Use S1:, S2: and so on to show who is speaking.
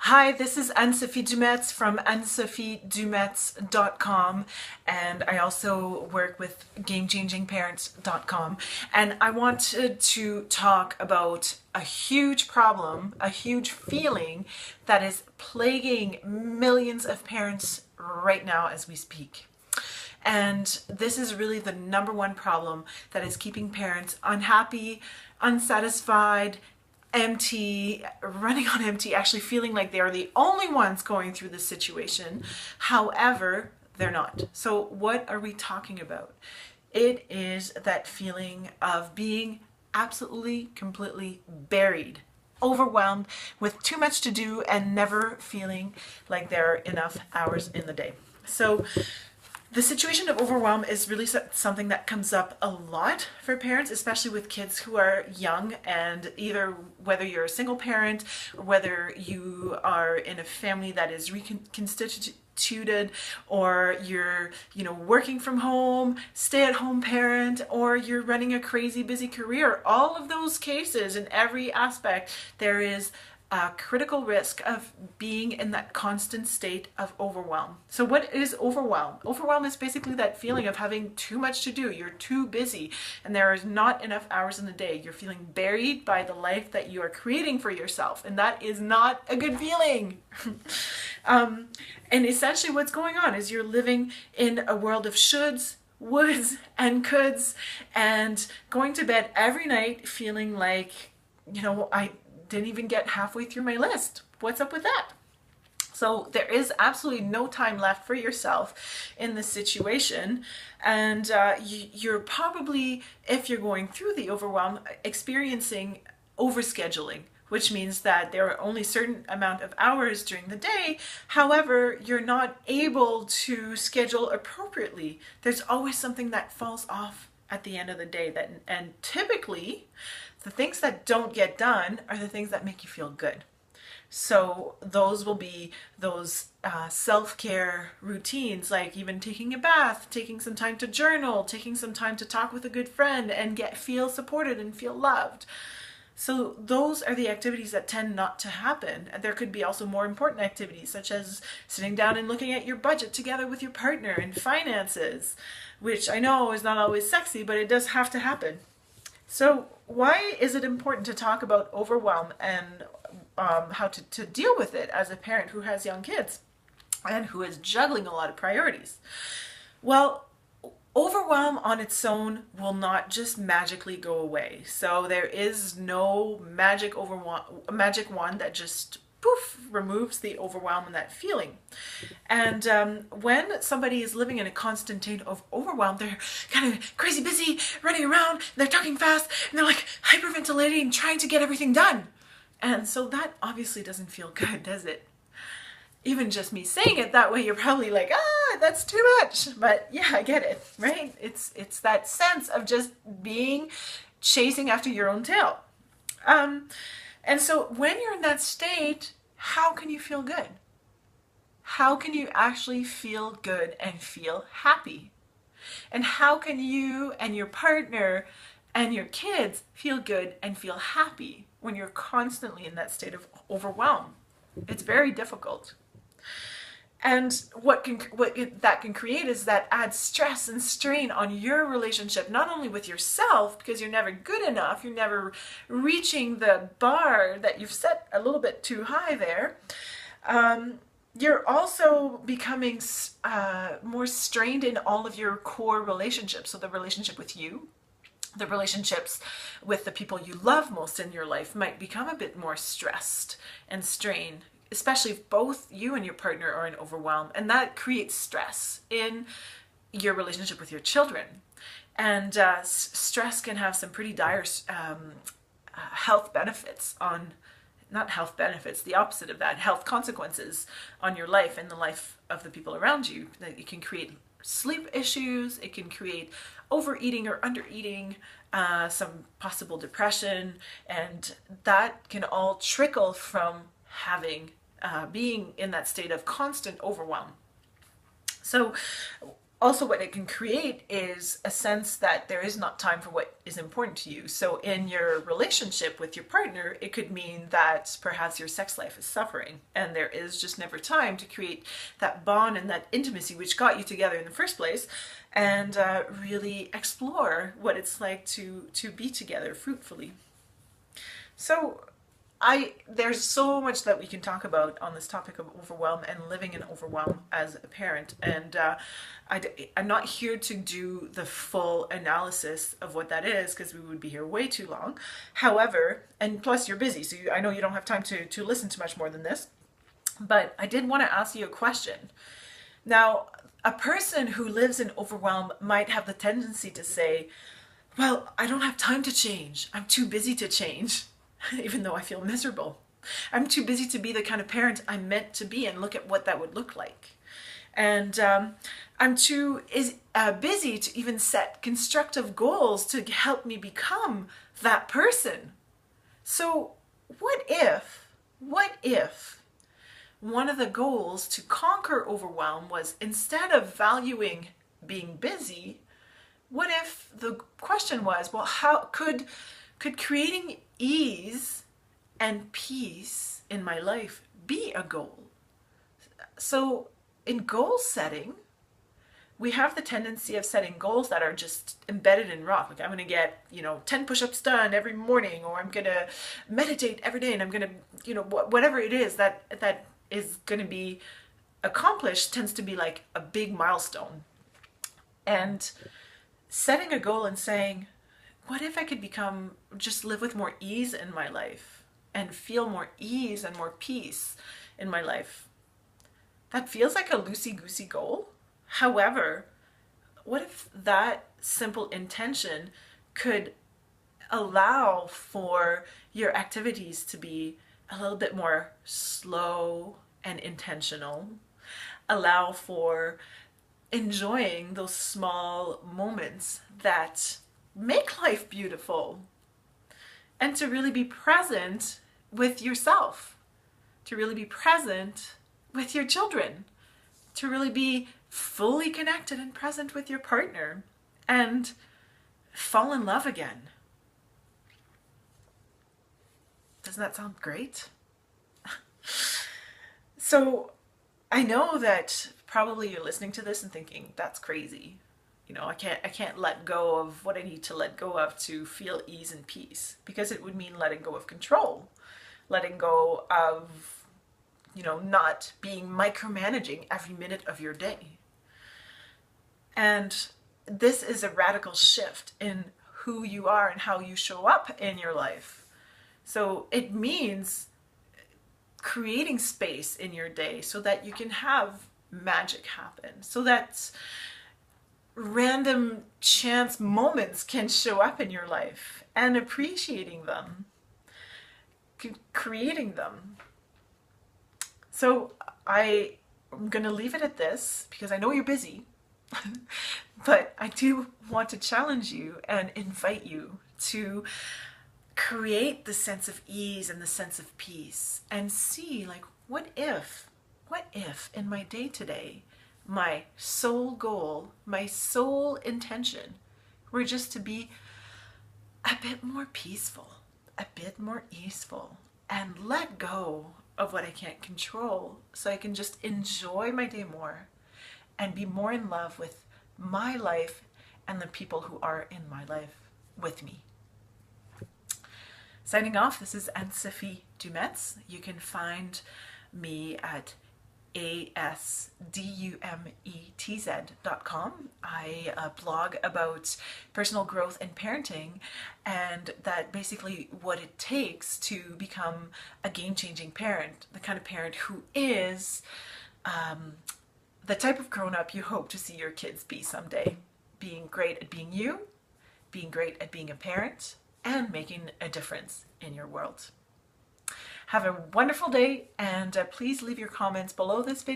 S1: Hi, this is Anne-Sophie from AnneSophieDumets.com, and I also work with GameChangingParents.com. And I wanted to talk about a huge problem, a huge feeling that is plaguing millions of parents right now as we speak. And this is really the number one problem that is keeping parents unhappy, unsatisfied, empty, running on empty, actually feeling like they are the only ones going through this situation. However, they're not. So what are we talking about? It is that feeling of being absolutely, completely buried, overwhelmed with too much to do and never feeling like there are enough hours in the day. So the situation of overwhelm is really something that comes up a lot for parents, especially with kids who are young, and either whether you're a single parent or whether you are in a family that is reconstituted, or you're working from home, stay-at-home parent, or you're running a crazy busy career. All of those cases, in every aspect, there is a critical risk of being in that constant state of overwhelm. So what is overwhelm? Overwhelm is basically that feeling of having too much to do. You're too busy and there is not enough hours in the day. You're feeling buried by the life that you are creating for yourself, and that is not a good feeling. And essentially what's going on is you're living in a world of shoulds, woulds, and coulds, and going to bed every night feeling like, I didn't even get halfway through my list. What's up with that? So there is absolutely no time left for yourself in this situation, and you're probably, if you're going through the overwhelm, experiencing overscheduling, which means that there are only a certain amount of hours during the day. However, you're not able to schedule appropriately. There's always something that falls off at the end of the day, and typically the things that don't get done are the things that make you feel good. So those will be those self-care routines, like even taking a bath, taking some time to journal, taking some time to talk with a good friend and feel supported and feel loved. So those are the activities that tend not to happen. And there could be also more important activities, such as sitting down and looking at your budget together with your partner and finances, which I know is not always sexy, but it does have to happen. So why is it important to talk about overwhelm and how to deal with it as a parent who has young kids and who is juggling a lot of priorities? Well, overwhelm on its own will not just magically go away. So there is no magic wand that just poof removes the overwhelm and that feeling. And when somebody is living in a constant state of overwhelm, they're kind of crazy busy, running around, they're talking fast, and they're like hyperventilating, trying to get everything done. And so that obviously doesn't feel good, does it? Even just me saying it that way, you're probably like, that's too much. But yeah, I get it, right? It's that sense of just chasing after your own tail. And so when you're in that state, how can you feel good? How can you actually feel good and feel happy? And how can you and your partner and your kids feel good and feel happy when you're constantly in that state of overwhelm? It's very difficult. And what that can create is that adds stress and strain on your relationship, not only with yourself, because you're never good enough, you're never reaching the bar that you've set a little bit too high there. You're also becoming more strained in all of your core relationships. So the relationship with you, the relationships with the people you love most in your life might become a bit more stressed and strained, especially if both you and your partner are in overwhelm, and that creates stress in your relationship with your children. And stress can have some pretty dire health benefits not health benefits, the opposite of that, health consequences on your life and the life of the people around you. It can create sleep issues, it can create overeating or undereating, some possible depression, and that can all trickle from being in that state of constant overwhelm. So Also, what it can create is a sense that there is not time for what is important to you. So in your relationship with your partner, it could mean that perhaps your sex life is suffering and there is just never time to create that bond and that intimacy which got you together in the first place, and really explore what it's like to be together fruitfully. So there's so much that we can talk about on this topic of overwhelm and living in overwhelm as a parent, and I'm not here to do the full analysis of what that is because we would be here way too long. However, and plus you're busy, so I know you don't have time to listen to much more than this, but I did want to ask you a question. Now, a person who lives in overwhelm might have the tendency to say, well, I don't have time to change. I'm too busy to change. Even though I feel miserable. I'm too busy to be the kind of parent I'm meant to be, and look at what that would look like. And I'm too busy to even set constructive goals to help me become that person. So what if one of the goals to conquer overwhelm was, instead of valuing being busy, what if the question was, well, how could creating ease and peace in my life be a goal? So in goal setting, we have the tendency of setting goals that are just embedded in rock. Like, I'm going to get, 10 push-ups done every morning, or I'm going to meditate every day, and I'm going to, whatever it is that is going to be accomplished tends to be like a big milestone. And setting a goal and saying, what if I could just live with more ease in my life and feel more ease and more peace in my life? That feels like a loosey-goosey goal. However, what if that simple intention could allow for your activities to be a little bit more slow and intentional, allow for enjoying those small moments that make life beautiful, and to really be present with yourself, to really be present with your children, to really be fully connected and present with your partner, and fall in love again. Doesn't that sound great? So I know that probably you're listening to this and thinking, that's crazy. I can't let go of what I need to let go of to feel ease and peace, because it would mean letting go of control, letting go of, not being micromanaging every minute of your day. And this is a radical shift in who you are and how you show up in your life. So it means creating space in your day so that you can have magic happen, so that random chance moments can show up in your life, and appreciating them, creating them. So I'm going to leave it at this because I know you're busy, but I do want to challenge you and invite you to create the sense of ease and the sense of peace, and see, like, what if in my day today, my sole goal, my sole intention were just to be a bit more peaceful, a bit more easeful, and let go of what I can't control, so I can just enjoy my day more and be more in love with my life and the people who are in my life with me. Signing off, this is Anne-Sophie Dumetz. You can find me at asdumetz.com. I blog about personal growth and parenting, and that basically what it takes to become a game-changing parent, the kind of parent who is the type of grown-up you hope to see your kids be someday. Being great at being you, being great at being a parent, and making a difference in your world. Have a wonderful day, and please leave your comments below this video.